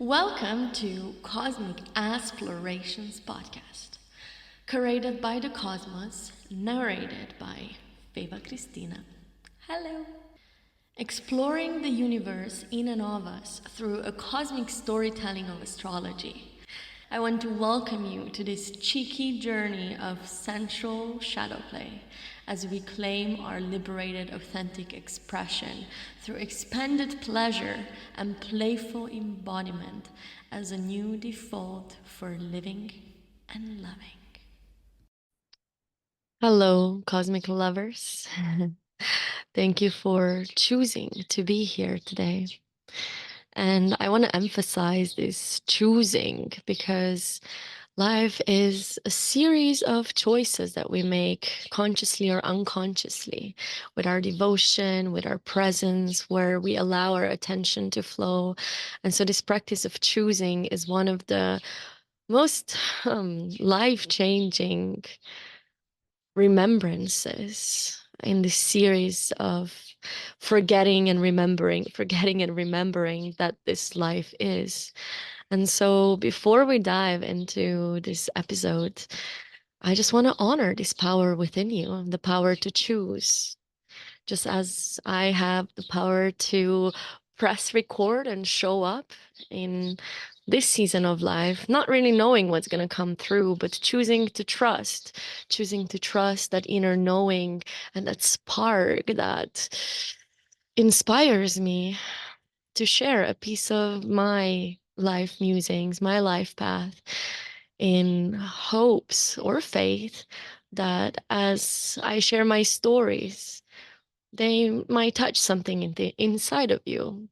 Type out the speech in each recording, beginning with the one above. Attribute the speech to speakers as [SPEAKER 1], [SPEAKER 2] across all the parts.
[SPEAKER 1] Welcome to Cosmic ASSplorations podcast, curated by the cosmos, narrated by Feva Cristina. Hello. Exploring the universe in and of us through a cosmic storytelling of astrology. I want to welcome you to this cheeky journey of sensual shadow play as we claim our liberated authentic expression through expanded pleasure and playful embodiment as a new default for living and loving. Hello, cosmic lovers. Thank you for choosing to be here today. And I want to emphasize this choosing because life is a series of choices that we make consciously or unconsciously with our devotion, with our presence, where we allow our attention to flow. And so this practice of choosing is one of the most life-changing remembrances in this series of forgetting and remembering that this life is. And so before we dive into this episode, I just want to honor this power within you, the power to choose. Just as I have the power to press record and show up in this season of life, not really knowing what's going to come through, but choosing to trust that inner knowing and that spark that inspires me to share a piece of my life musings, my life path, in hopes or faith that as I share my stories, they might touch something in the inside of you.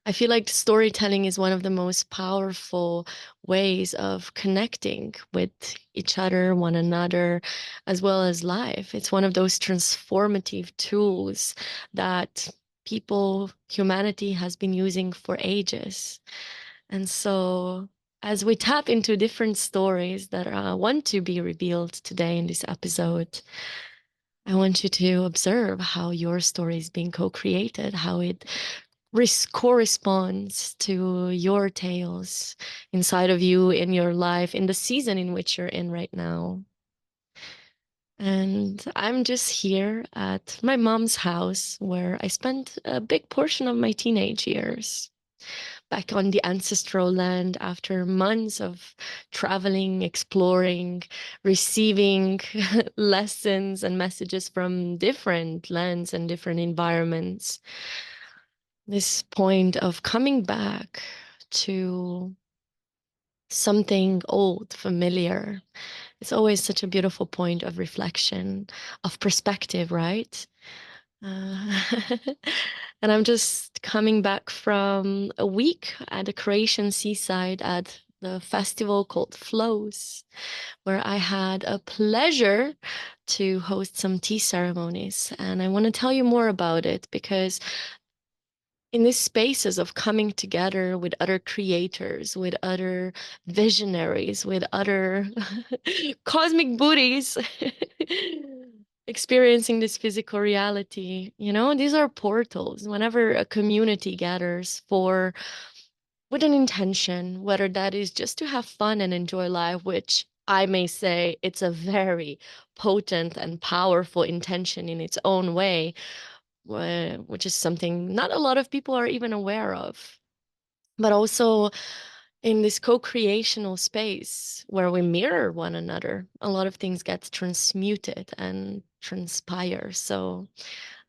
[SPEAKER 1] I feel like storytelling is one of the most powerful ways of connecting with each other, one another, as well as life. It's one of those transformative tools that humanity has been using for ages. And so as we tap into different stories that want to be revealed today in this episode, I want you to observe how your story is being co-created, how it corresponds to your tales inside of you, in your life, in the season in which you're in right now. And I'm just here at my mom's house where I spent a big portion of my teenage years. Back on the ancestral land after months of traveling, exploring, receiving lessons and messages from different lands and different environments. This point of coming back to something old, familiar. It's always such a beautiful point of reflection, of perspective, right? And I'm just coming back from a week at the Croatian seaside at the festival called Flows, where I had a pleasure to host some tea ceremonies. And I want to tell you more about it because in these spaces of coming together with other creators, with other visionaries, with other cosmic booties, experiencing this physical reality, these are portals. Whenever a community gathers with an intention, whether that is just to have fun and enjoy life, which I may say it's a very potent and powerful intention in its own way, which is something not a lot of people are even aware of. But also in this co-creational space where we mirror one another, a lot of things get transmuted and transpire. So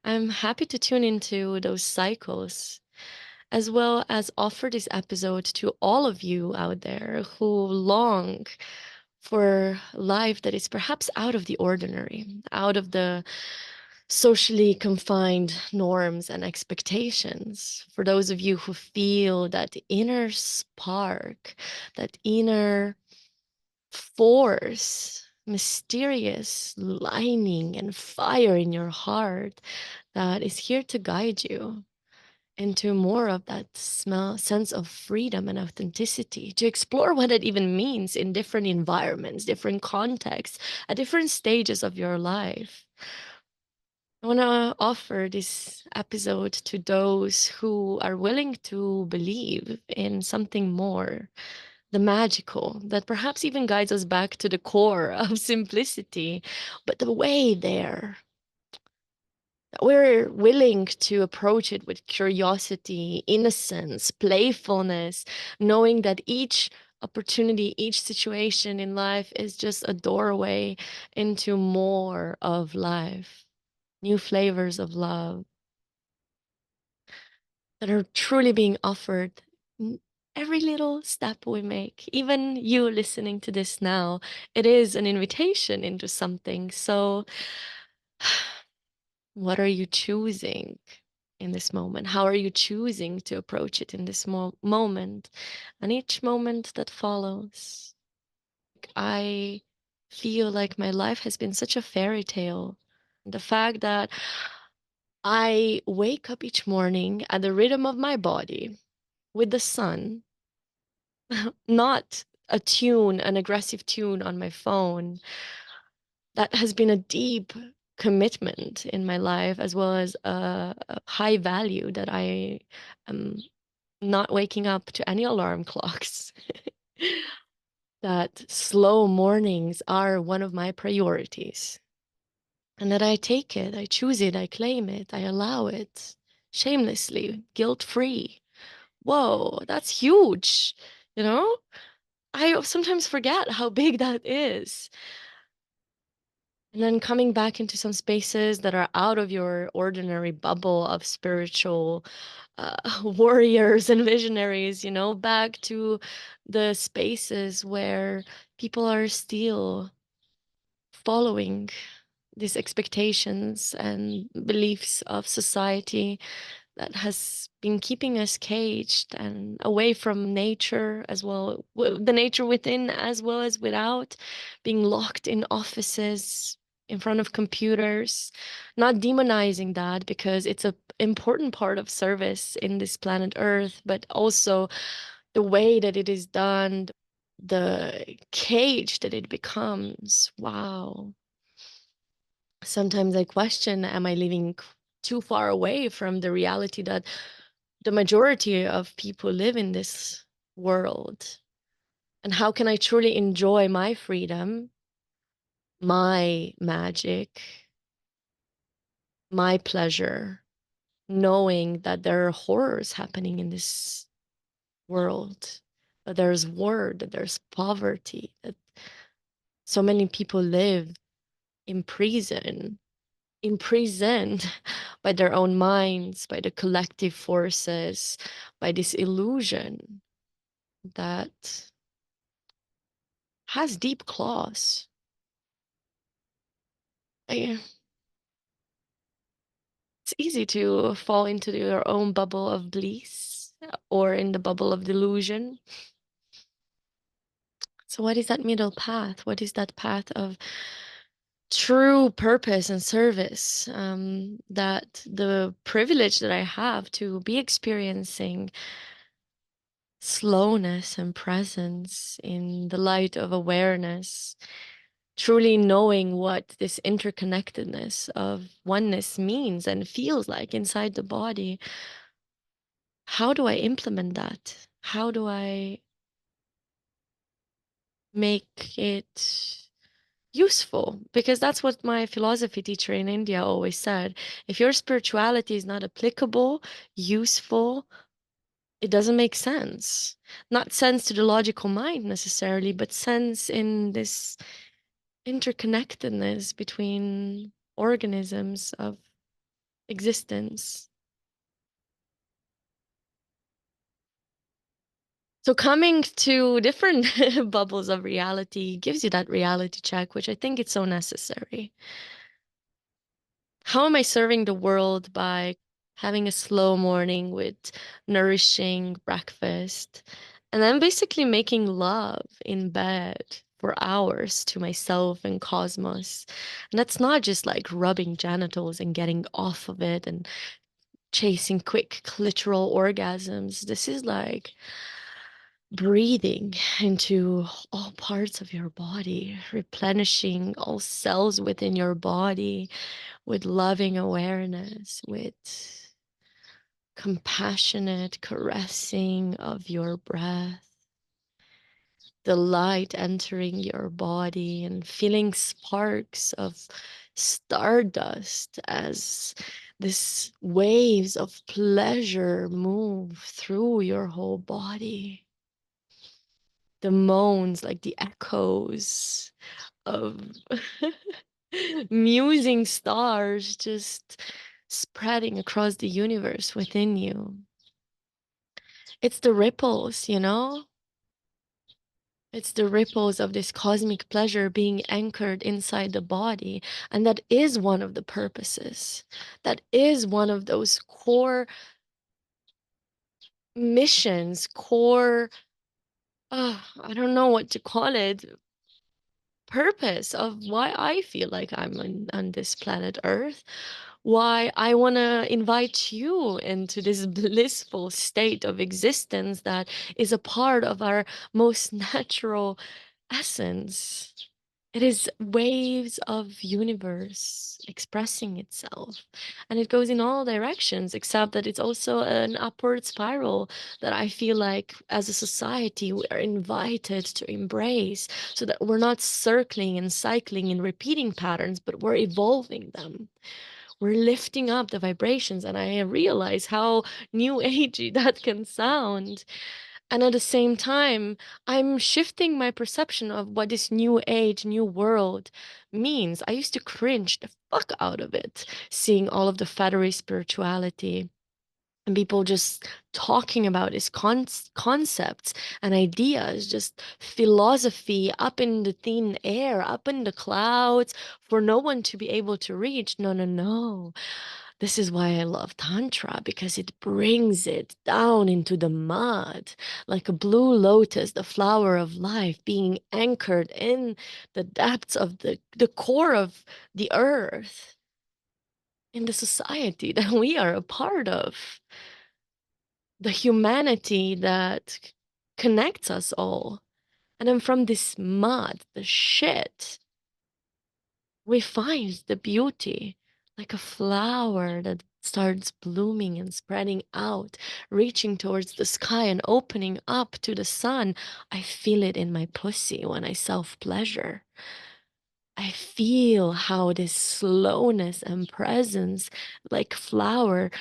[SPEAKER 1] I'm happy to tune into those cycles, as well as offer this episode to all of you out there who long for life that is perhaps out of the ordinary, out of the socially confined norms and expectations. For those of you who feel that inner spark, that inner force, mysterious lining and fire in your heart that is here to guide you into more of that sense of freedom and authenticity, to explore what it even means in different environments, different contexts, at different stages of your life. I want to offer this episode to those who are willing to believe in something more, the magical, that perhaps even guides us back to the core of simplicity, but the way there, that we're willing to approach it with curiosity, innocence, playfulness, knowing that each opportunity, each situation in life is just a doorway into more of life, new flavors of love that are truly being offered every little step we make. Even you listening to this now, it is an invitation into something. So, what are you choosing in this moment? How are you choosing to approach it in this moment and each moment that follows? I feel like my life has been such a fairy tale. The fact that I wake up each morning at the rhythm of my body with the sun, not a tune, an aggressive tune on my phone. That has been a deep commitment in my life, as well as a high value that I am not waking up to any alarm clocks. That slow mornings are one of my priorities. And that I take it, I choose it, I claim it, I allow it shamelessly, guilt-free. Whoa, that's huge, you know? I sometimes forget how big that is. And then coming back into some spaces that are out of your ordinary bubble of spiritual warriors and visionaries, back to the spaces where people are still following these expectations and beliefs of society that has been keeping us caged and away from nature as well, the nature within as well as without, being locked in offices in front of computers, not demonizing that because it's a important part of service in this planet Earth, but also the way that it is done, the cage that it becomes. Wow. Sometimes I question, am I living too far away from the reality that the majority of people live in this world? And how can I truly enjoy my freedom, my magic, my pleasure, knowing that there are horrors happening in this world, that there's war, that there's poverty, that so many people live in prison, imprisoned by their own minds, by the collective forces, by this illusion that has deep claws. I, it's easy to fall into your own bubble of bliss or in the bubble of delusion. So, what is that middle path? What is that path of true purpose and service, that the privilege that I have to be experiencing slowness and presence in the light of awareness, truly knowing what this interconnectedness of oneness means and feels like inside the body. How do I implement that? How do I make it useful? Because that's what my philosophy teacher in India always said. If your spirituality is not applicable, useful, it doesn't make sense. Not sense to the logical mind necessarily, but sense in this interconnectedness between organisms of existence. So coming to different bubbles of reality gives you that reality check, which I think is so necessary. How am I serving the world by having a slow morning with nourishing breakfast and then basically making love in bed for hours to myself and cosmos? And that's not just like rubbing genitals and getting off of it and chasing quick clitoral orgasms. This is like breathing into all parts of your body, replenishing all cells within your body with loving awareness, with compassionate caressing of your breath, the light entering your body and feeling sparks of stardust as these waves of pleasure move through your whole body. The moans, like the echoes of musing stars just spreading across the universe within you. It's the ripples, you know? It's the ripples of this cosmic pleasure being anchored inside the body. And that is one of the purposes. That is one of those core missions, core, I don't know what to call it, purpose of why I feel like I'm on this planet Earth, why I want to invite you into this blissful state of existence that is a part of our most natural essence. It is waves of universe expressing itself. And it goes in all directions, except that it's also an upward spiral that I feel like as a society we are invited to embrace so that we're not circling and cycling in repeating patterns, but we're evolving them. We're lifting up the vibrations, and I realize how new agey that can sound. And at the same time, I'm shifting my perception of what this new age, new world means. I used to cringe the fuck out of it, seeing all of the feathery spirituality and people just talking about these concepts and ideas, just philosophy up in the thin air, up in the clouds, for no one to be able to reach. No, no, no. This is why I love Tantra, because it brings it down into the mud, like a blue lotus, the flower of life, being anchored in the depths of the core of the earth, in the society that we are a part of, the humanity that connects us all. And then from this mud, the shit, we find the beauty, like a flower that starts blooming and spreading out, reaching towards the sky and opening up to the sun. I feel it in my pussy when I self pleasure. I feel how this slowness and presence, like flower,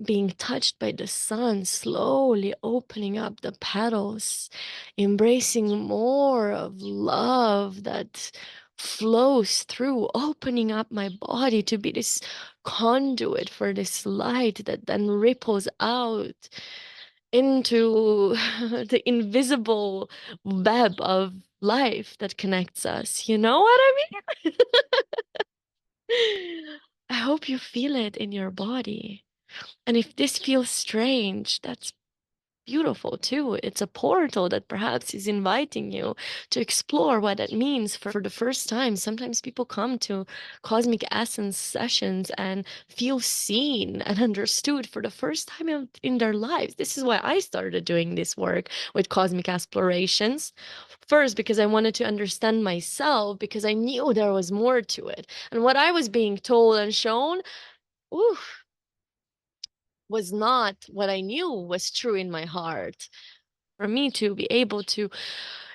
[SPEAKER 1] being touched by the sun, slowly opening up the petals, embracing more of love that flows through, opening up my body to be this conduit for this light that then ripples out into the invisible web of life that connects us. You know what I mean? I hope you feel it in your body. And if this feels strange, that's beautiful too. It's a portal that perhaps is inviting you to explore what it means for the first time. Sometimes people come to Cosmic Essence sessions and feel seen and understood for the first time in their lives. This is why I started doing this work with Cosmic Explorations. First, because I wanted to understand myself, because I knew there was more to it. And what I was being told and shown, ooh, was not what I knew was true in my heart. For me to be able to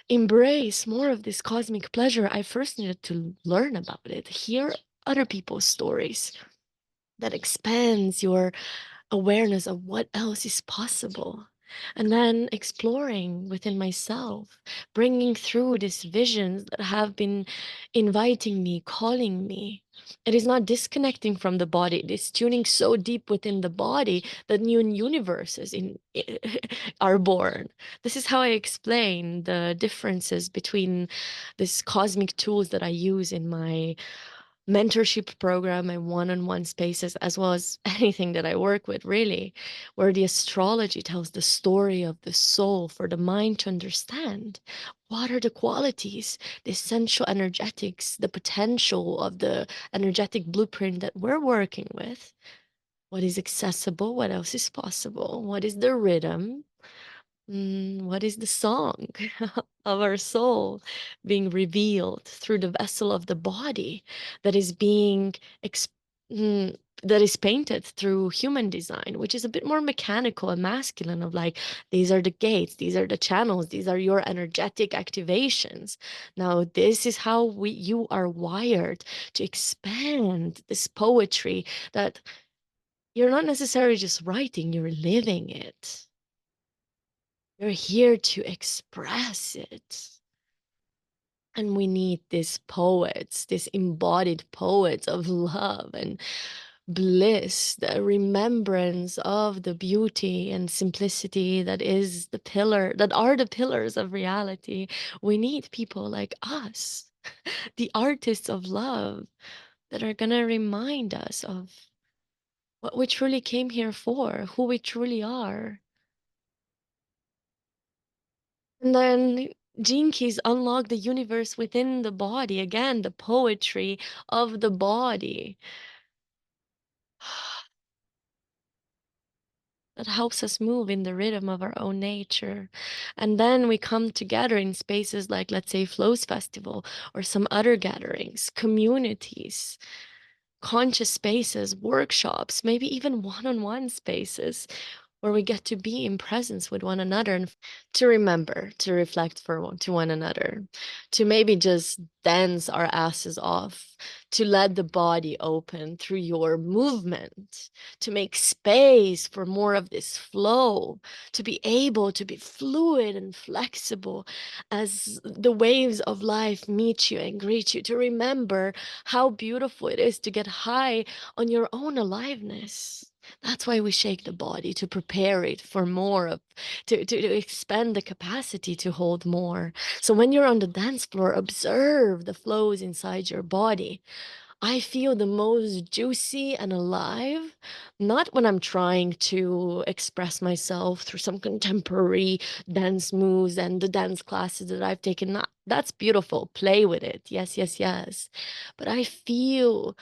[SPEAKER 1] embrace more of this cosmic pleasure, I first needed to learn about it, hear other people's stories that expands your awareness of what else is possible. And then exploring within myself, bringing through these visions that have been inviting me, calling me. It is not disconnecting from the body. It is tuning so deep within the body that new universes are born. This is how I explain the differences between these cosmic tools that I use in my mentorship program and one-on-one spaces, as well as anything that I work with, really, where the astrology tells the story of the soul for the mind to understand. What are the qualities, the essential energetics, the potential of the energetic blueprint that we're working with? What is accessible? What else is possible? What is the rhythm? What is the song of our soul being revealed through the vessel of the body that is being ex mm, that is painted through human design, which is a bit more mechanical and masculine of like, these are the gates, these are the channels, these are your energetic activations. Now, this is how you are wired to expand this poetry that you're not necessarily just writing, you're living it. You're here to express it. And we need these poets, these embodied poets of love and bliss, the remembrance of the beauty and simplicity that is the pillar, that are the pillars of reality. We need people like us, the artists of love, that are gonna remind us of what we truly came here for, who we truly are. And then Gene Keys unlock the universe within the body. Again, the poetry of the body that helps us move in the rhythm of our own nature. And then we come together in spaces like, let's say, Flows Festival or some other gatherings, communities, conscious spaces, workshops, maybe even one-on-one spaces where we get to be in presence with one another and to remember, to reflect to one another, to maybe just dance our asses off, to let the body open through your movement, to make space for more of this flow, to be able to be fluid and flexible as the waves of life meet you and greet you, to remember how beautiful it is to get high on your own aliveness. That's why we shake the body to prepare it for more of, to expand the capacity to hold more. So when you're on the dance floor, observe the flows inside your body. I feel the most juicy and alive, not when I'm trying to express myself through some contemporary dance moves and the dance classes that I've taken. That's beautiful. Play with it. Yes, yes, yes. But I feel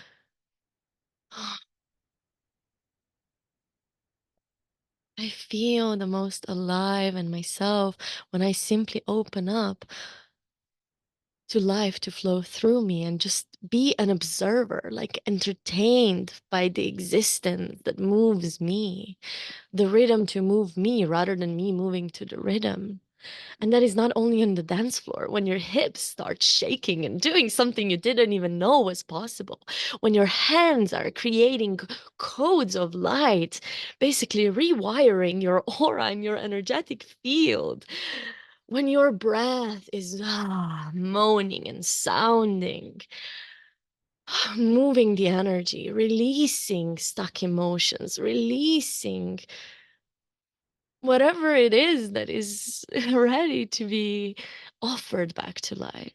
[SPEAKER 1] I feel the most alive and myself when I simply open up to life to flow through me and just be an observer, like entertained by the existence that moves me, the rhythm to move me rather than me moving to the rhythm. And that is not only on the dance floor, when your hips start shaking and doing something you didn't even know was possible, when your hands are creating codes of light, basically rewiring your aura and your energetic field, when your breath is moaning and sounding, moving the energy, releasing stuck emotions, releasing whatever it is that is ready to be offered back to life.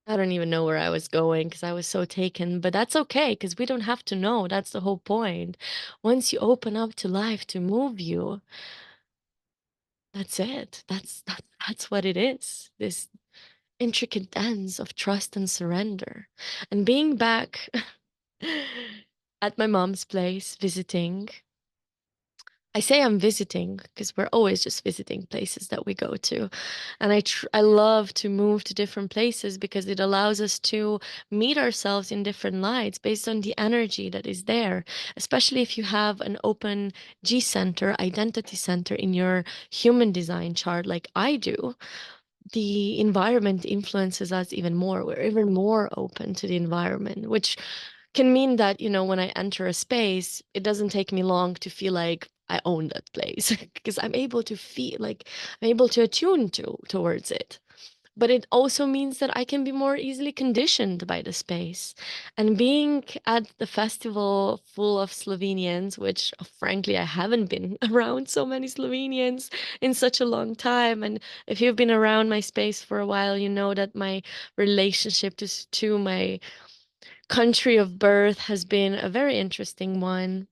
[SPEAKER 1] I don't even know where I was going because I was so taken, but that's okay because we don't have to know. That's the whole point. Once you open up to life to move you, that's it. That's what it is. This intricate dance of trust and surrender. And being back at my mom's place visiting, I say I'm visiting because we're always just visiting places that we go to. And I love to move to different places because it allows us to meet ourselves in different lights based on the energy that is there, especially if you have an open G center, identity center in your human design chart like I do. The environment influences us even more. We're even more open to the environment, which can mean that, when I enter a space, it doesn't take me long to feel like I own that place because I'm able to feel like I'm able to attune towards it. But it also means that I can be more easily conditioned by the space. And being at the festival full of Slovenians, which frankly, I haven't been around so many Slovenians in such a long time. And if you've been around my space for a while, you know that my relationship to my country of birth has been a very interesting one,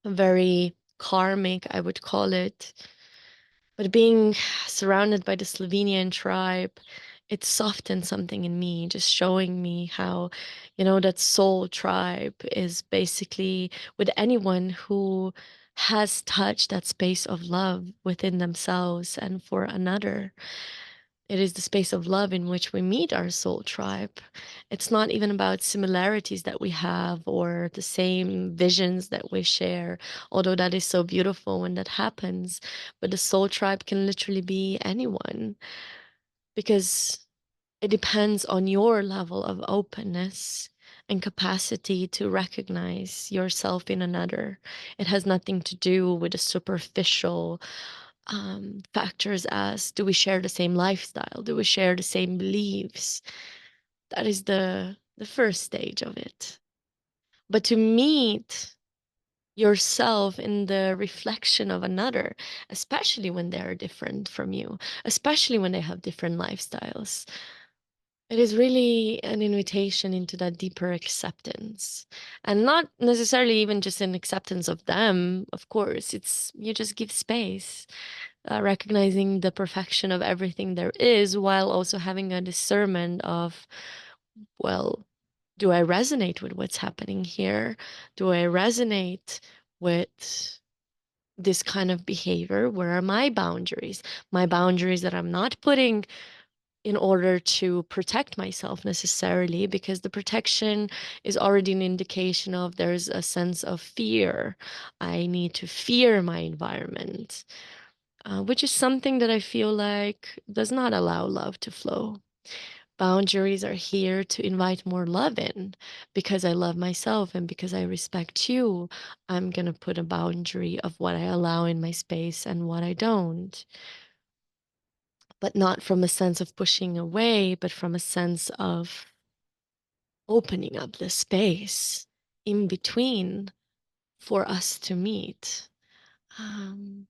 [SPEAKER 1] very karmic, I would call it. But being surrounded by the Slovenian tribe, it softened something in me, just showing me how, that soul tribe is basically with anyone who has touched that space of love within themselves and for another. It is the space of love in which we meet our soul tribe. It's not even about similarities that we have or the same visions that we share, although that is so beautiful when that happens. But the soul tribe can literally be anyone because it depends on your level of openness and capacity to recognize yourself in another. It has nothing to do with the superficial factors as do we share the same lifestyle? Do we share the same beliefs? That is the first stage of it. But to meet yourself in the reflection of another, especially when they are different from you, especially when they have different lifestyles, it is really an invitation into that deeper acceptance. And not necessarily even just an acceptance of them, of course. It's you just give space, recognizing the perfection of everything there is, while also having a discernment of, well, do I resonate with what's happening here? Do I resonate with this kind of behavior? Where are my boundaries? My boundaries that I'm not putting in order to protect myself necessarily, because the protection is already an indication of there's a sense of fear. I need to fear my environment, which is something that I feel like does not allow love to flow. Boundaries are here to invite more love in. Because I love myself and because I respect you, I'm going to put a boundary of what I allow in my space and what I don't. But not from a sense of pushing away, but from a sense of opening up the space in between for us to meet. Um,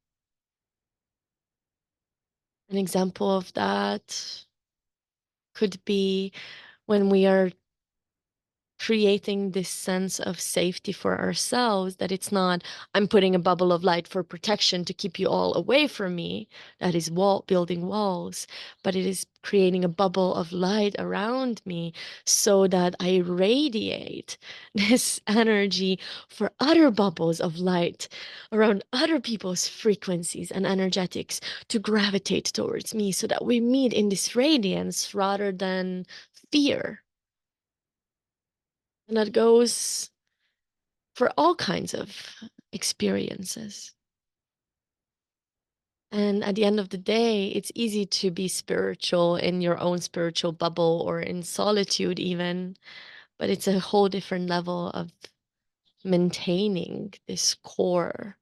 [SPEAKER 1] an example of that could be when we are creating this sense of safety for ourselves, that it's not, I'm putting a bubble of light for protection to keep you all away from me. That is building walls, but it is creating a bubble of light around me so that I radiate this energy for other bubbles of light around other people's frequencies and energetics to gravitate towards me so that we meet in this radiance rather than fear. And that goes for all kinds of experiences. And at the end of the day, it's easy to be spiritual in your own spiritual bubble or in solitude, even, but it's a whole different level of maintaining this core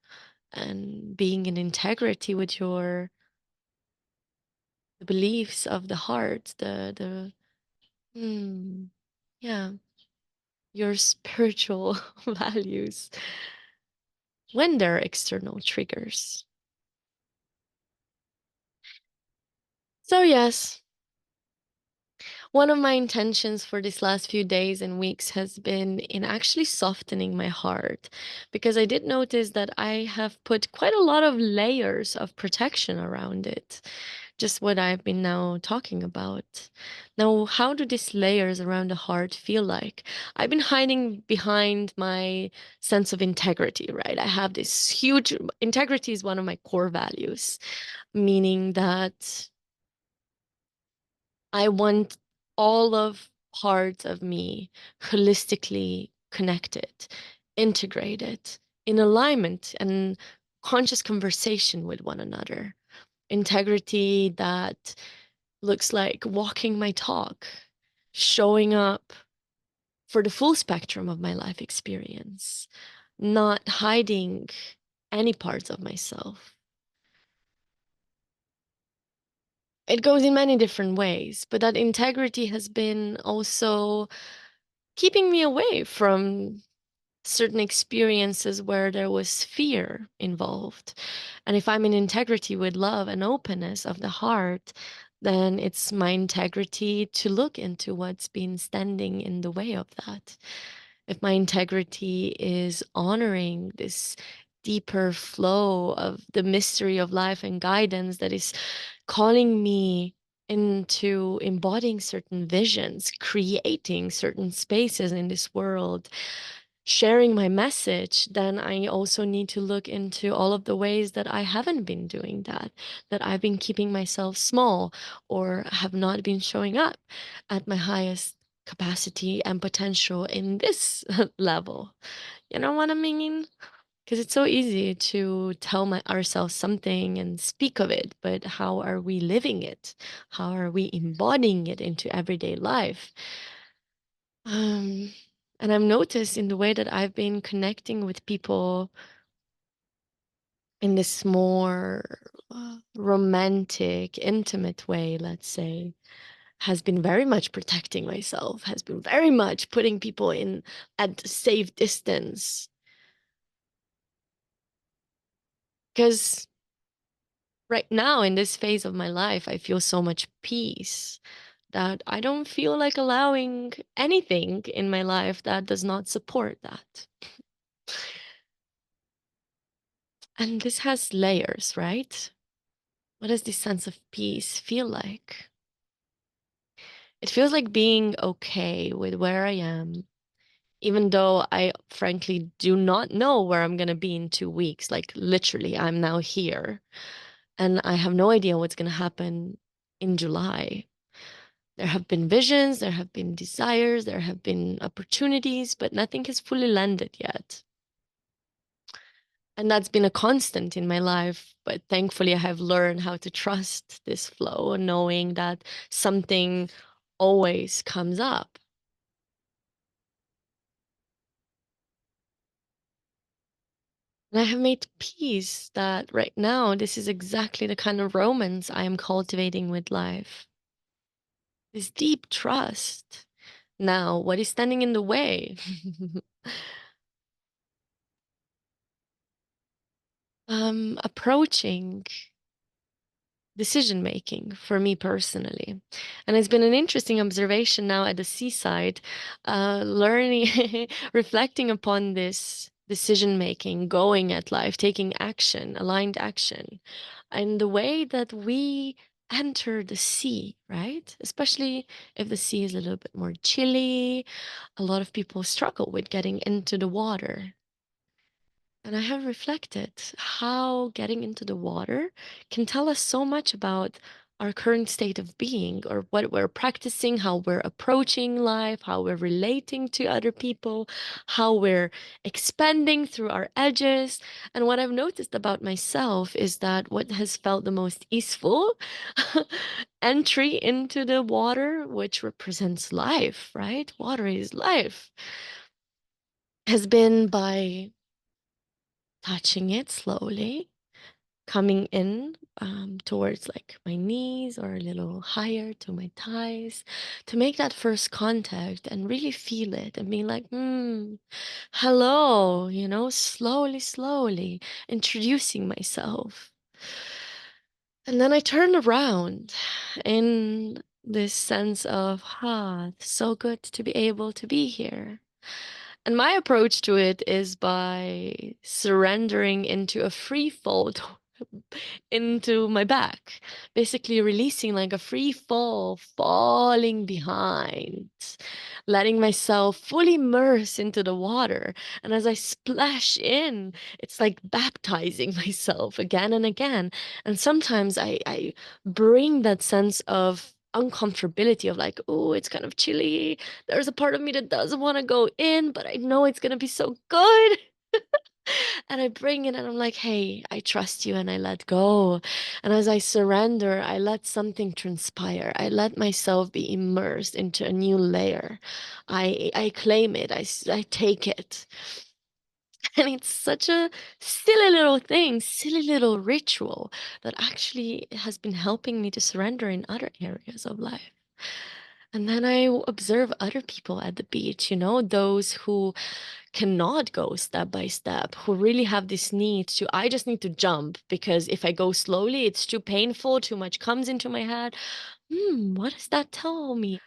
[SPEAKER 1] and being in integrity with your the beliefs of the heart, hmm, yeah, your spiritual values when there are external triggers. So, yes, one of my intentions for these last few days and weeks has been in actually softening my heart, because I did notice that I have put quite a lot of layers of protection around it. Just what I've been now talking about. Now, how do these layers around the heart feel like? I've been hiding behind my sense of integrity, right? I have this huge integrity is one of my core values, meaning that I want all of parts of me holistically connected, integrated, in alignment and conscious conversation with one another. Integrity that looks like walking my talk, showing up for the full spectrum of my life experience, not hiding any parts of myself. It goes in many different ways, but that integrity has been also keeping me away from certain experiences where there was fear involved. And if I'm in integrity with love and openness of the heart, then it's my integrity to look into what's been standing in the way of that. If my integrity is honoring this deeper flow of the mystery of life and guidance that is calling me into embodying certain visions, creating certain spaces in this world, sharing my message, then I also need to look into all of the ways that I haven't been doing that, that I've been keeping myself small or have not been showing up at my highest capacity and potential in this level. You know what I mean? Because it's so easy to tell ourselves something and speak of it, but how are we living it? How are we embodying it into everyday life? Um, and I've noticed in the way that I've been connecting with people in this more romantic, intimate way, let's say, has been very much protecting myself, has been very much putting people in at safe distance. Because right now, in this phase of my life, I feel so much peace that I don't feel like allowing anything in my life that does not support that. And this has layers, right? What does this sense of peace feel like? It feels like being okay with where I am, even though I frankly do not know where I'm going to be in 2 weeks. Like, literally, I'm now here and I have no idea what's going to happen in July. There have been visions, there have been desires, there have been opportunities, but nothing has fully landed yet. And that's been a constant in my life. But thankfully, I have learned how to trust this flow, knowing that something always comes up. And I have made peace that right now, this is exactly the kind of romance I am cultivating with life. This deep trust. Now, what is standing in the way? Approaching decision making for me personally. And it's been an interesting observation now at the seaside, learning, reflecting upon this decision making, going at life, taking action, aligned action, and the way that we enter the sea, right? Especially if the sea is a little bit more chilly. A lot of people struggle with getting into the water. And I have reflected how getting into the water can tell us so much about our current state of being or what we're practicing, how we're approaching life, how we're relating to other people, how we're expanding through our edges. And what I've noticed about myself is that what has felt the most easeful entry into the water, which represents life, right? Water is life, has been by touching it slowly, coming in towards like my knees or a little higher to my thighs to make that first contact and really feel it and being like, hello, slowly, slowly introducing myself. And then I turn around in this sense of, so good to be able to be here. And my approach to it is by surrendering into a free fall into my back, basically releasing like a free fall, falling behind, letting myself fully immerse into the water. And as I splash in, it's like baptizing myself again and again. And sometimes I bring that sense of uncomfortability of like, oh, it's kind of chilly. There's a part of me that doesn't want to go in, but I know it's going to be so good. And I bring it and I'm like, hey, I trust you and I let go. And as I surrender, I let something transpire. I let myself be immersed into a new layer. I claim it. I take it. And it's such a silly little thing, silly little ritual that actually has been helping me to surrender in other areas of life. And then I observe other people at the beach, those who cannot go step by step, who really have this need to, I just need to jump because if I go slowly, it's too painful, too much comes into my head. What does that tell me?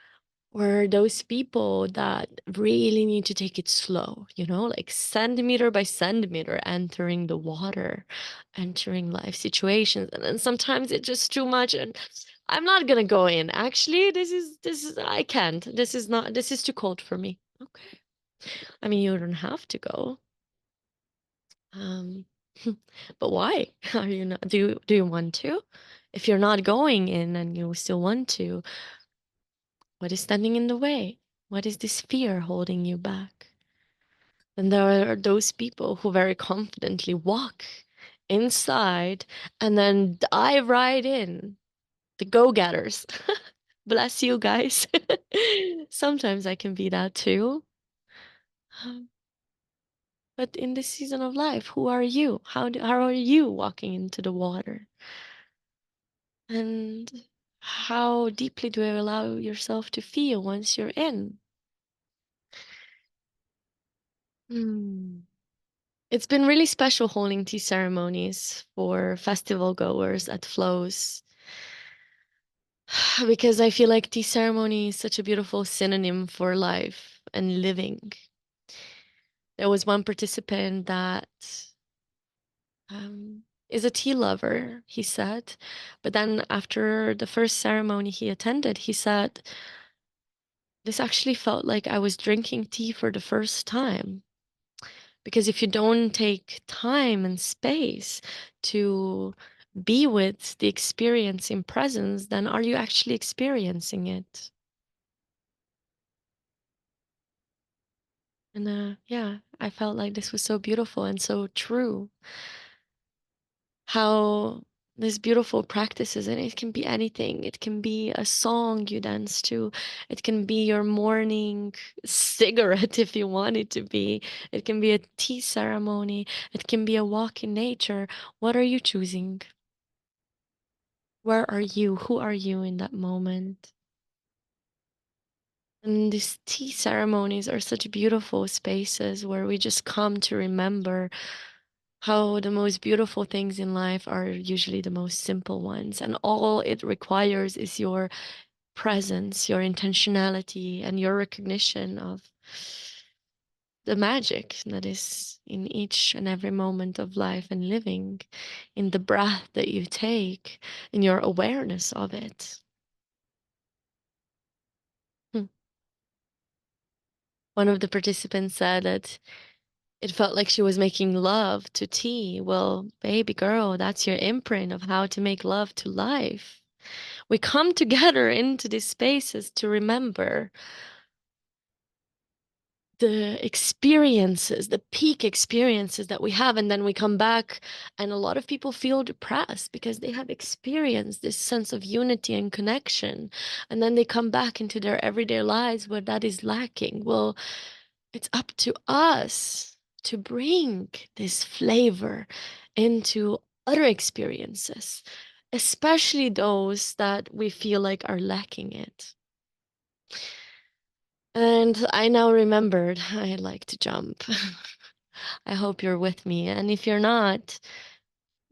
[SPEAKER 1] Or those people that really need to take it slow, like centimeter by centimeter, entering the water, entering life situations. And then sometimes it's just too much. And I'm not gonna go in. Actually, I can't. This is too cold for me. Okay. I mean, you don't have to go. Um, but why? Are you not, do you want to? If you're not going in and you still want to, what is standing in the way? What is this fear holding you back? And there are those people who very confidently walk inside and then dive right in. The go-getters. Bless you guys. Sometimes I can be that too. Um, But in this season of life, who are you? How are you walking into the water? And how deeply do you allow yourself to feel once you're in? Hmm. It's been really special holding tea ceremonies for festival goers at flows because I feel like tea ceremony is such a beautiful synonym for life and living. There was one participant that is a tea lover, he said. But then after the first ceremony he attended, he said, this actually felt like I was drinking tea for the first time. Because if you don't take time and space to be with the experience in presence, then are you actually experiencing it? And yeah, I felt like this was so beautiful and so true. How this beautiful practices, and it can be anything. It can be a song you dance to. It can be your morning cigarette if you want it to be. It can be a tea ceremony. It can be a walk in nature. What are you choosing? Where are you? Who are you in that moment? And these tea ceremonies are such beautiful spaces where we just come to remember how the most beautiful things in life are usually the most simple ones. And all it requires is your presence, your intentionality, and your recognition of the magic that is in each and every moment of life and living, in the breath that you take, in your awareness of it. Hmm. One of the participants said that it felt like she was making love to tea. Well, baby girl, that's your imprint of how to make love to life. We come together into these spaces to remember the experiences, the peak experiences that we have, and then we come back, and a lot of people feel depressed because they have experienced this sense of unity and connection, and then they come back into their everyday lives where that is lacking. Well, it's up to us to bring this flavor into other experiences, especially those that we feel like are lacking it. And I now remembered I like to jump. I hope you're with me. And if you're not,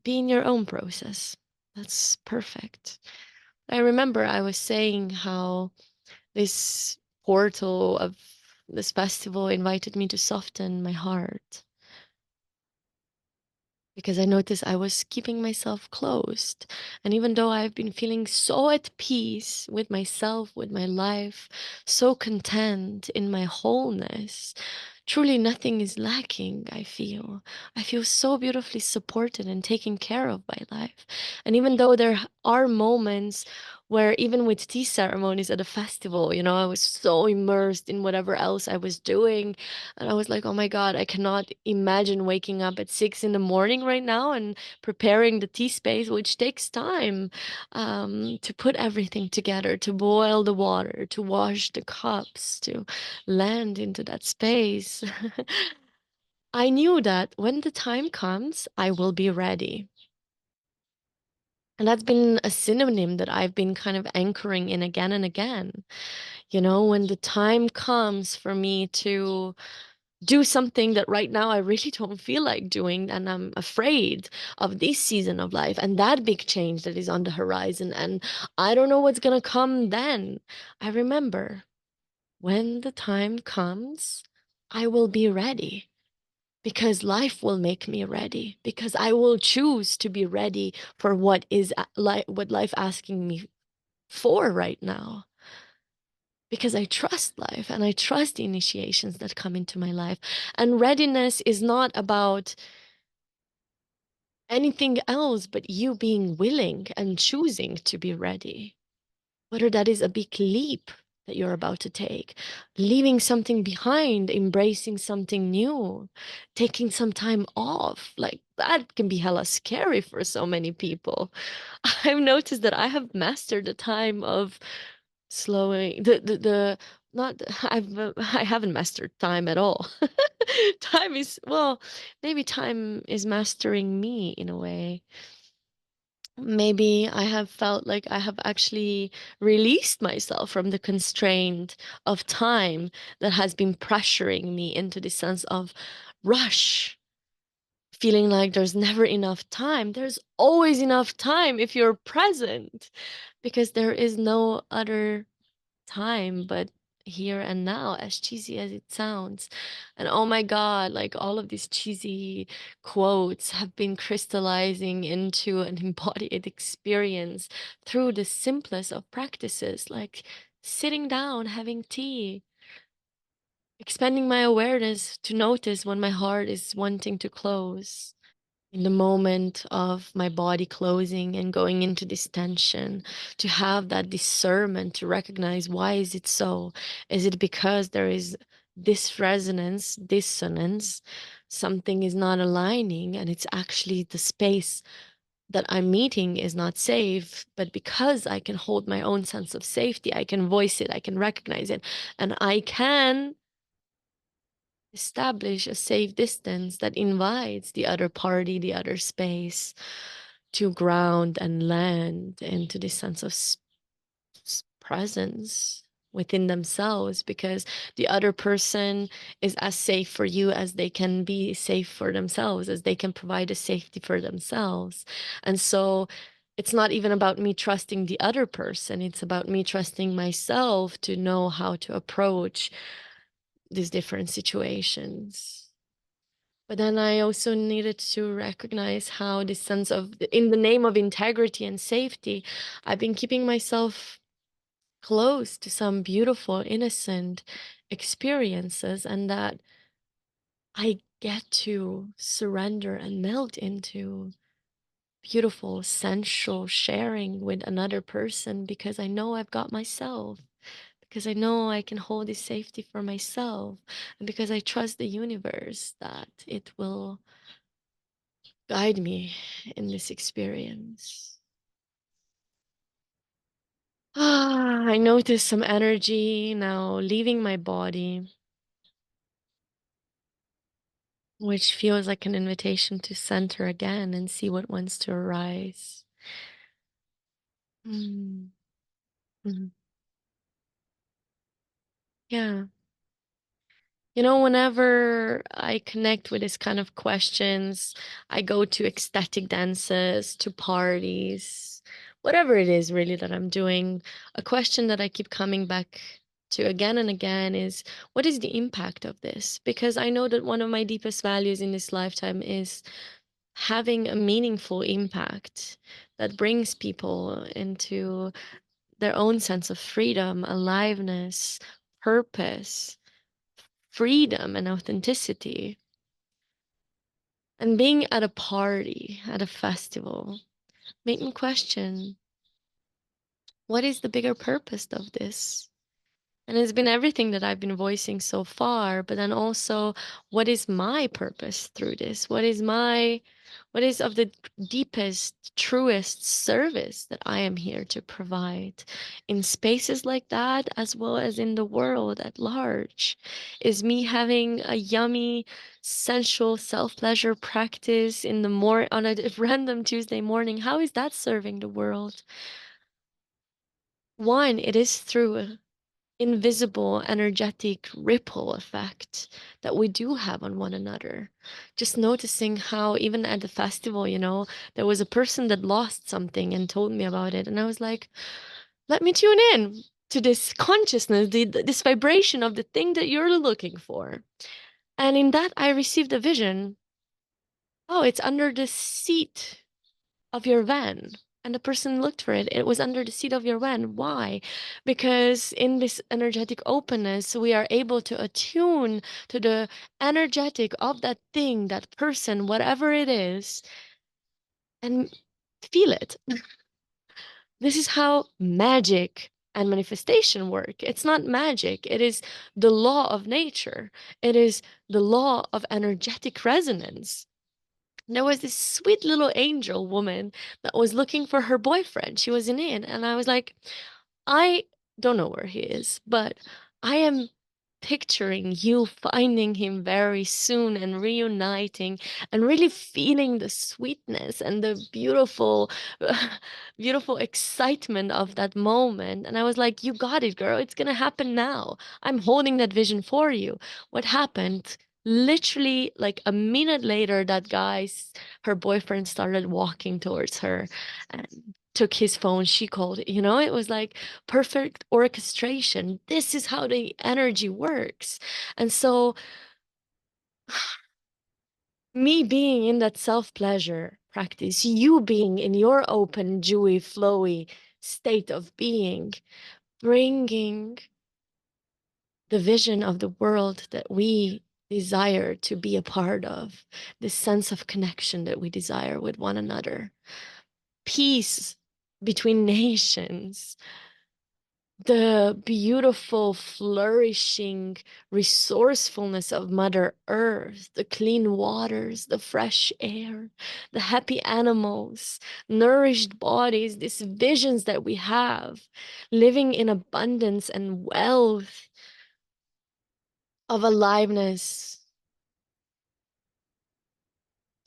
[SPEAKER 1] be in your own process. That's perfect. I remember I was saying how this portal of this festival invited me to soften my heart because I noticed I was keeping myself closed. And even though I've been feeling so at peace with myself, with my life, so content in my wholeness, truly nothing is lacking, I feel. I feel so beautifully supported and taken care of by life. And even though there are moments where, even with tea ceremonies at a festival, I was so immersed in whatever else I was doing. And I was like, oh my God, I cannot imagine waking up at 6 in the morning right now and preparing the tea space, which takes time to put everything together, to boil the water, to wash the cups, to land into that space. I knew that when the time comes, I will be ready. And that's been a synonym that I've been kind of anchoring in again and again. When the time comes for me to do something that right now I really don't feel like doing, and I'm afraid of this season of life and that big change that is on the horizon, and I don't know what's gonna come then. I remember when the time comes, I will be ready because life will make me ready, because I will choose to be ready for what is what life asking me for right now. because I trust life and I trust the initiations that come into my life. And readiness is not about anything else but you being willing and choosing to be ready. Whether that is a big leap that you're about to take, leaving something behind, embracing something new, taking some time off, like that can be hella scary for so many people. I've noticed that I have mastered the time of slowing the not I haven't mastered time at all. Time is, well, maybe time is mastering me in a way. Maybe I have felt like I have actually released myself from the constraint of time that has been pressuring me into the sense of rush, feeling like there's never enough time. There's always enough time if you're present, because there is no other time but here and now, as cheesy as it sounds. And oh my God, like all of these cheesy quotes have been crystallizing into an embodied experience through the simplest of practices, like sitting down, having tea, expanding my awareness to notice when my heart is wanting to close, in the moment of my body closing and going into this tension, to have that discernment to recognize, why is it so? Is it because there is this resonance, dissonance, something is not aligning, and it's actually the space that I'm meeting is not safe, but because I can hold my own sense of safety, I can voice it, I can recognize it, and I can establish a safe distance that invites the other party, the other space, to ground and land into this sense of presence within themselves, because the other person is as safe for you as they can be safe for themselves, as they can provide a safety for themselves. And so it's not even about me trusting the other person, it's about me trusting myself to know how to approach these different situations. But then I also needed to recognize how this sense of, in the name of integrity and safety, I've been keeping myself close to some beautiful, innocent experiences, and that I get to surrender and melt into beautiful, sensual sharing with another person, because I know I've got myself, because I know I can hold this safety for myself, and because I trust the universe that it will guide me in this experience. I notice some energy now leaving my body, which feels like an invitation to center again and see what wants to arise. Mm. Mhm. Yeah. You know, whenever I connect with this kind of questions, I go to ecstatic dances, to parties, whatever it is really that I'm doing. A question that I keep coming back to again and again is, what is the impact of this? Because I know that one of my deepest values in this lifetime is having a meaningful impact that brings people into their own sense of freedom, aliveness, purpose, freedom, and authenticity. And being at a party, at a festival, made me question, what is the bigger purpose of this? And it's been everything that I've been voicing so far, but then also, what is my purpose through this? What is of the deepest, truest service that I am here to provide in spaces like that, as well as in the world at large? Is me having a yummy, sensual self-pleasure practice in the on a random Tuesday morning, how is that serving the world? One, it is through invisible energetic ripple effect that we do have on one another. Just noticing how, even at the festival, there was a person that lost something and told me about it. And I was like, let me tune in to this consciousness, this vibration of the thing that you're looking for. And in that, I received a vision. Oh, it's under the seat of your van. And the person looked for it. It was under the seat of your van. Why? Because in this energetic openness, we are able to attune to the energetic of that thing, that person, whatever it is, and feel it. This is how magic and manifestation work. It's not magic, it is the law of nature, it is the law of energetic resonance. There was this sweet little angel woman that was looking for her boyfriend. She was in it, and I was like, I don't know where he is, but I am picturing you finding him very soon and reuniting and really feeling the sweetness and the beautiful, beautiful excitement of that moment. And I was like, you got it, girl. It's gonna happen now. I'm holding that vision for you. What happened? Literally, like a minute later, her boyfriend started walking towards her and took his phone. She called it. It was like perfect orchestration. This is how the energy works. And so, me being in that self pleasure practice, you being in your open, dewy, flowy state of being, bringing the vision of the world that we desire to be a part of, the sense of connection that we desire with one another, peace between nations, the beautiful, flourishing resourcefulness of Mother Earth, the clean waters, the fresh air, the happy animals, nourished bodies, these visions that we have, living in abundance and wealth of aliveness,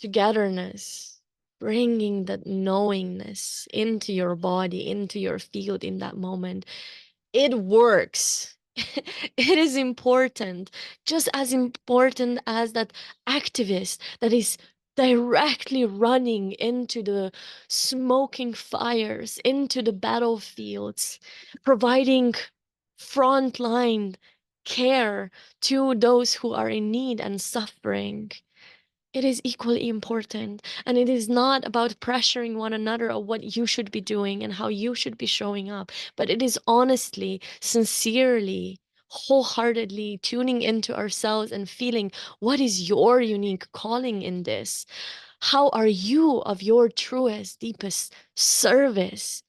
[SPEAKER 1] togetherness, bringing that knowingness into your body, into your field in that moment. It works. It is important, just as important as that activist that is directly running into the smoking fires, into the battlefields, providing frontline care to those who are in need and suffering. It is equally important. And it is not about pressuring one another of what you should be doing and how you should be showing up, but it is honestly, sincerely, wholeheartedly tuning into ourselves and feeling what is your unique calling in this? How are you of your truest, deepest service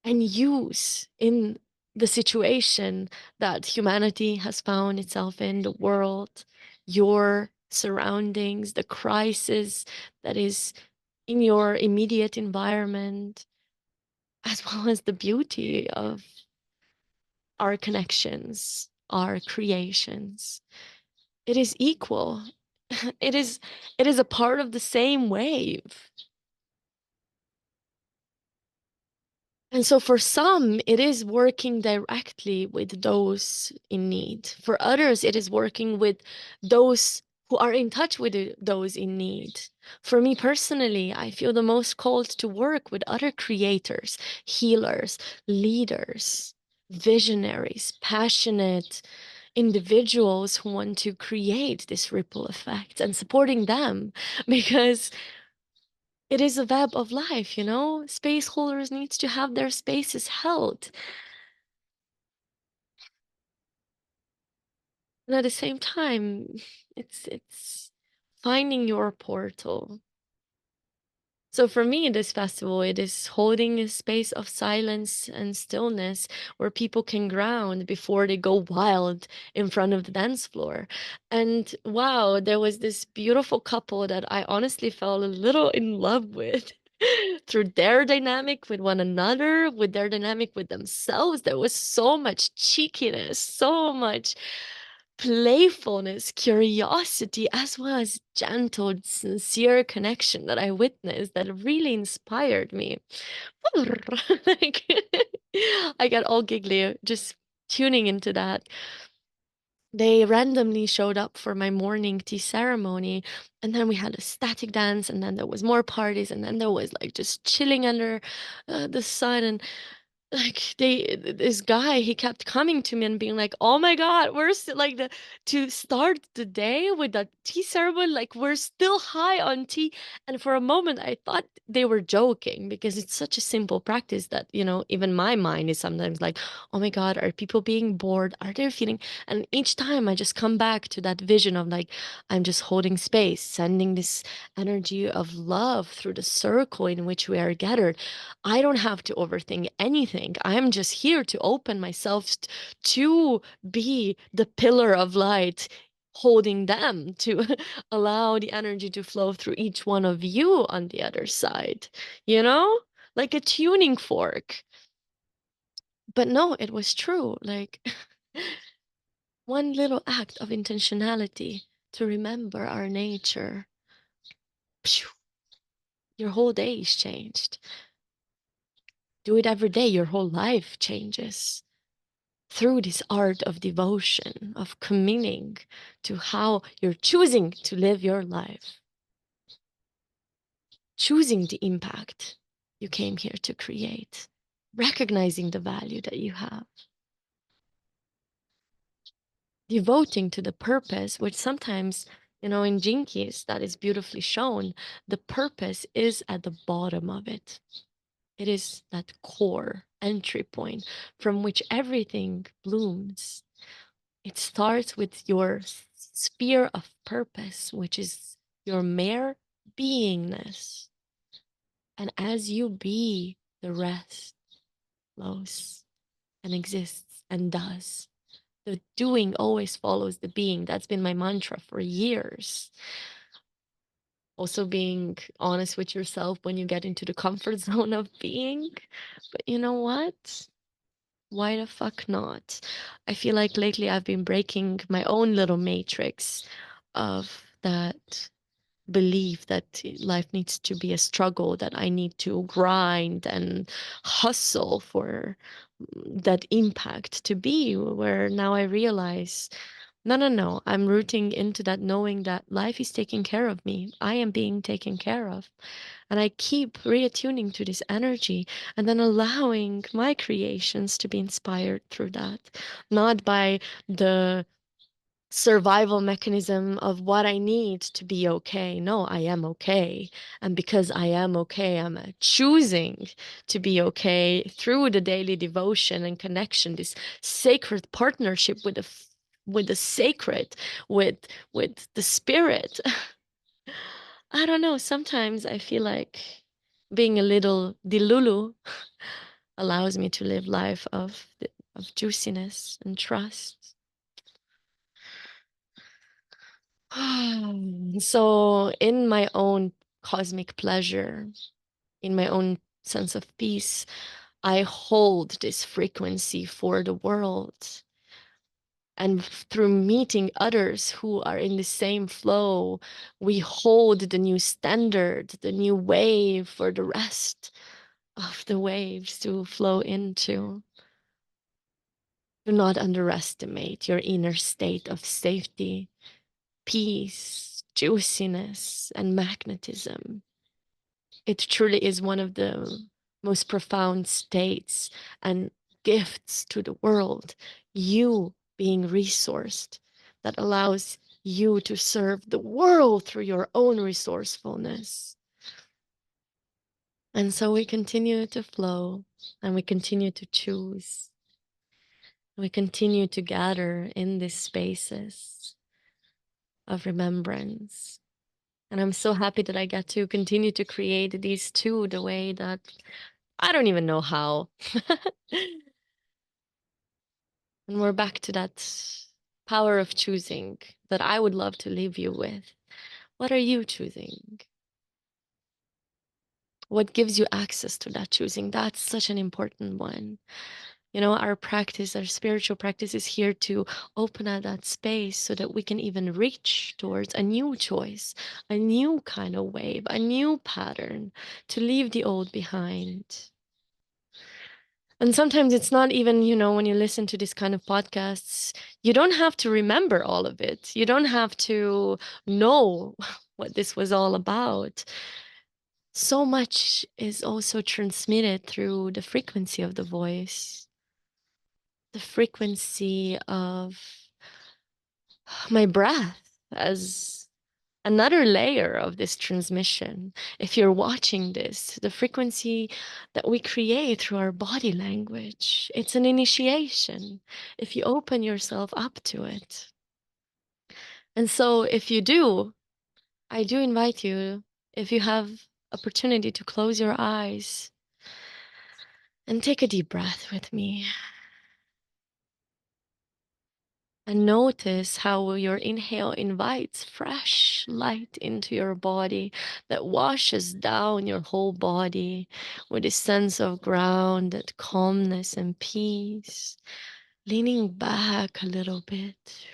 [SPEAKER 1] and use in the situation that humanity has found itself in, the world, your surroundings, the crisis that is in your immediate environment, as well as the beauty of our connections, our creations. It is equal. It is it is a part of the same wave. And so for some, it is working directly with those in need. For others, it is working with those who are in touch with those in need. For me personally, I feel the most called to work with other creators, healers, leaders, visionaries, passionate individuals who want to create this ripple effect and supporting them because it is a web of life, Space holders needs to have their spaces held. And at the same time, it's finding your portal. So for me, this festival, it is holding a space of silence and stillness where people can ground before they go wild in front of the dance floor. And wow, there was this beautiful couple that I honestly fell a little in love with. Through their dynamic with one another, with their dynamic with themselves, there was so much cheekiness, so much playfulness, curiosity, as well as gentle, sincere connection that I witnessed that really inspired me. Like, I got all giggly just tuning into that. They randomly showed up for my morning tea ceremony, and then we had a static dance, and then there was more parties, and then there was like just chilling under the sun. And like this guy, he kept coming to me and being like, oh my god, we're still like the to start the day with that tea ceremony, like we're still high on tea. And for a moment I thought they were joking, because it's such a simple practice that, even my mind is sometimes like, oh my god, are people being bored, are they feeling? And each time I just come back to that vision of like, I'm just holding space, sending this energy of love through the circle in which we are gathered. I don't have to overthink anything. I'm just here to open myself to be the pillar of light, holding them, to allow the energy to flow through each one of you on the other side, you know? Like a tuning fork. But no, it was true. Like one little act of intentionality to remember our nature. Phew, your whole day is changed. Do it every day, your whole life changes through this art of devotion, of committing to how you're choosing to live your life, choosing the impact you came here to create, recognizing the value that you have, devoting to the purpose, which sometimes, in Jinkies, that is beautifully shown, the purpose is at the bottom of it. It is that core entry point from which everything blooms. It starts with your sphere of purpose, which is your mere beingness. And as you be, the rest flows and exists and does. The doing always follows the being. That's been my mantra for years. Also, being honest with yourself when you get into the comfort zone of being. But you know what? Why the fuck not? I feel like lately I've been breaking my own little matrix of that belief that life needs to be a struggle, that I need to grind and hustle for that impact to be, where now I realize, no, no, no, I'm rooting into that, knowing that life is taking care of me. I am being taken care of. And I keep reattuning to this energy and then allowing my creations to be inspired through that, not by the survival mechanism of what I need to be okay. No, I am okay. And because I am okay, I'm choosing to be okay through the daily devotion and connection, this sacred partnership with the sacred, with the spirit. I don't know. Sometimes I feel like being a little dilulu allows me to live life of juiciness and trust. So, in my own cosmic pleasure, in my own sense of peace, I hold this frequency for the world. And through meeting others who are in the same flow, we hold the new standard, the new wave for the rest of the waves to flow into. Do not underestimate your inner state of safety, peace, juiciness, and magnetism. It truly is one of the most profound states and gifts to the world. You being resourced, that allows you to serve the world through your own resourcefulness. And so we continue to flow and we continue to choose. We continue to gather in these spaces of remembrance. And I'm so happy that I get to continue to create these two the way that I don't even know how. And we're back to that power of choosing that I would love to leave you with. What are you choosing? What gives you access to that choosing? That's such an important one. Our practice, our spiritual practice is here to open up that space so that we can even reach towards a new choice, a new kind of wave, a new pattern, to leave the old behind. And sometimes it's not even, when you listen to this kind of podcasts, you don't have to remember all of it. You don't have to know what this was all about. so much is also transmitted through the frequency of the voice, the frequency of my breath as another layer of this transmission. If you're watching this, the frequency that we create through our body language, it's an initiation if you open yourself up to it. And so if you do, I do invite you, if you have opportunity, to close your eyes and take a deep breath with me. And notice how your inhale invites fresh light into your body that washes down your whole body with a sense of grounded calmness and peace. Leaning back a little bit.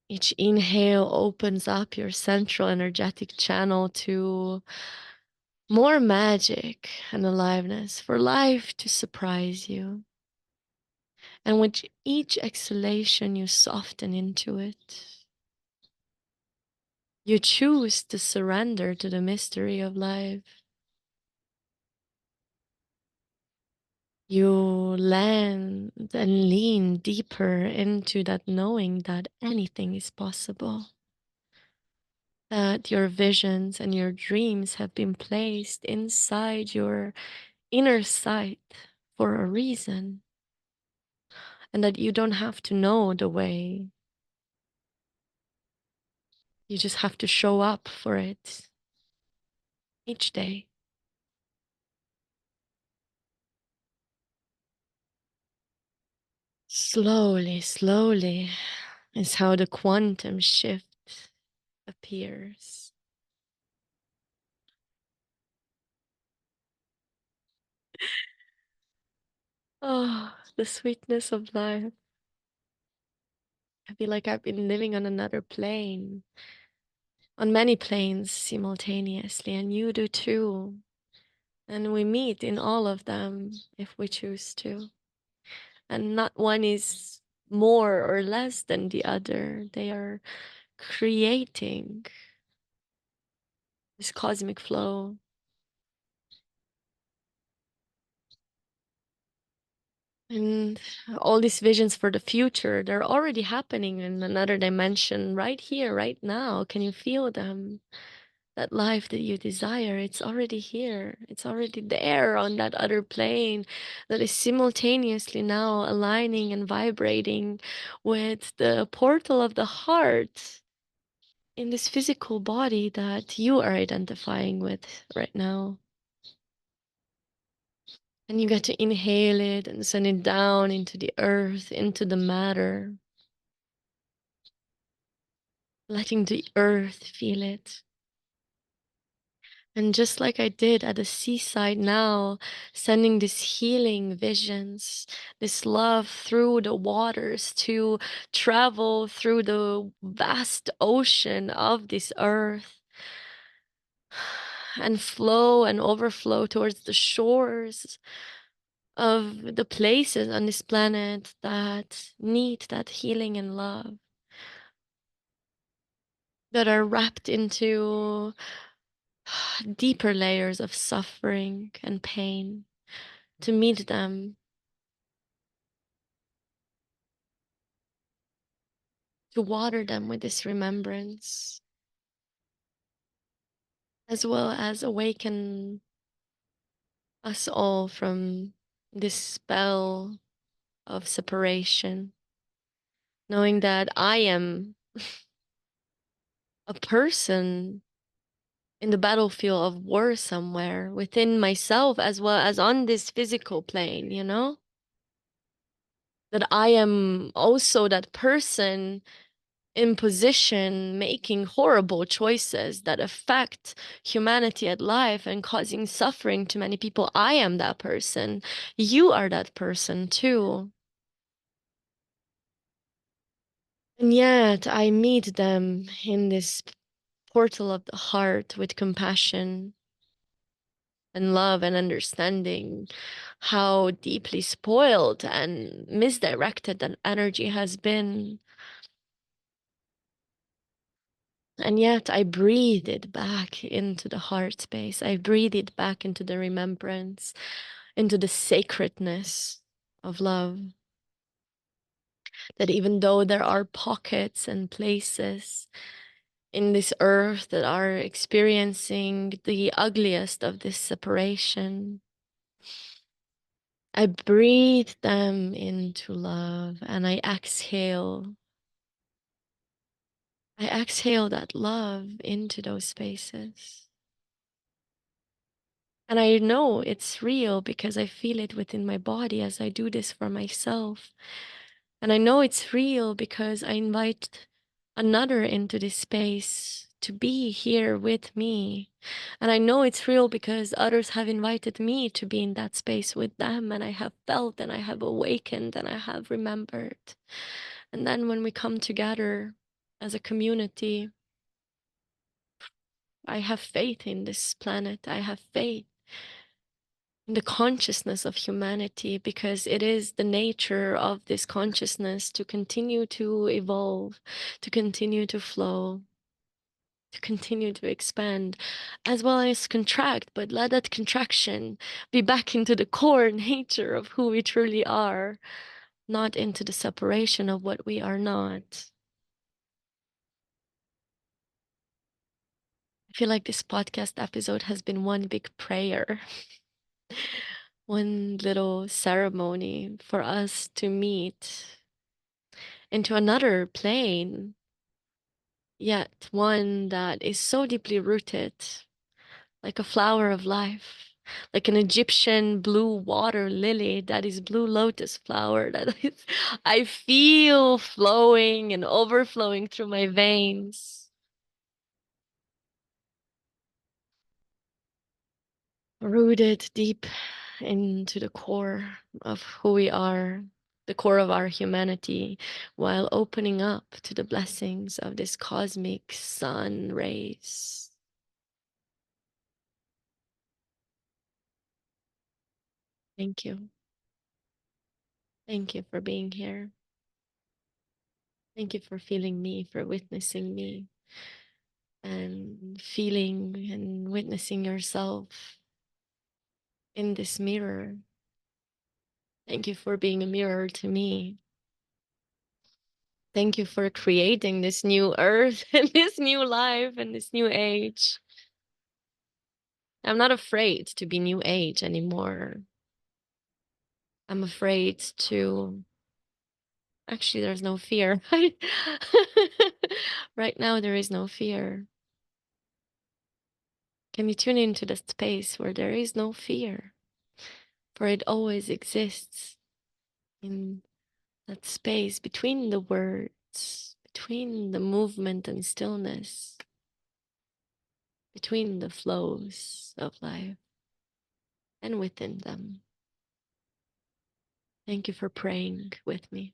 [SPEAKER 1] Each inhale opens up your central energetic channel to more magic and aliveness, for life to surprise you. And with each exhalation, you soften into it. You choose to surrender to the mystery of life. You land and lean deeper into that knowing that anything is possible, that your visions and your dreams have been placed inside your inner sight for a reason, and that you don't have to know the way. You just have to show up for it each day. Slowly, slowly is how the quantum shift appears. Oh, the sweetness of life. I feel like I've been living on another plane, on many planes simultaneously, and you do too. And we meet in all of them if we choose to. And not one is more or less than the other. They are creating this cosmic flow. And all these visions for the future, they're already happening in another dimension right here, right now. Can you feel them? That life that you desire, it's already here. It's already there on that other plane that is simultaneously now aligning and vibrating with the portal of the heart in this physical body that you are identifying with right now. And you get to inhale it and send it down into the earth, into the matter, letting the earth feel it. And just like I did at the seaside now, sending these healing visions, this love through the waters to travel through the vast ocean of this earth and flow and overflow towards the shores of the places on this planet that need that healing and love, that are wrapped into deeper layers of suffering and pain, to meet them, to water them with this remembrance, as well as awaken us all from this spell of separation, knowing that I am a person in the battlefield of war somewhere within myself, as well as on this physical plane, you know? That I am also that person in position making horrible choices that affect humanity at life and causing suffering to many people. I am that person. You are that person too. And yet I meet them in this portal of the heart with compassion and love and understanding how deeply spoiled and misdirected that energy has been. And yet I breathe it back into the heart space. I breathe it back into the remembrance, into the sacredness of love. That even though there are pockets and places in this earth that are experiencing the ugliest of this separation, I breathe them into love and I exhale. I exhale that love into those spaces. And I know it's real because I feel it within my body as I do this for myself. And I know it's real because I invite another into this space to be here with me. And I know it's real because others have invited me to be in that space with them. And I have felt and I have awakened and I have remembered. And then when we come together as a community, I have faith in this planet. I have faith in the consciousness of humanity because it is the nature of this consciousness to continue to evolve, to continue to flow, to continue to expand, as well as contract, but let that contraction be back into the core nature of who we truly are, not into the separation of what we are not. I feel like this podcast episode has been one big prayer, one little ceremony for us to meet into another plane, yet one that is so deeply rooted, like a flower of life, like an Egyptian blue water lily that is blue lotus flower that is, I feel flowing and overflowing through my veins, rooted deep into the core of who we are, the core of our humanity, while opening up to the blessings of this cosmic sun rays. Thank you. Thank you for being here. Thank you for feeling me, for witnessing me, and feeling and witnessing yourself in this mirror. Thank you for being a mirror to me. Thank you for creating this new earth and this new life and this new age. I'm not afraid to be new age anymore. I'm afraid to. Actually, there's no fear. Right now, there is no fear. Can you tune into the space where there is no fear? For it always exists in that space between the words, between the movement and stillness, between the flows of life and within them. Thank you for praying with me.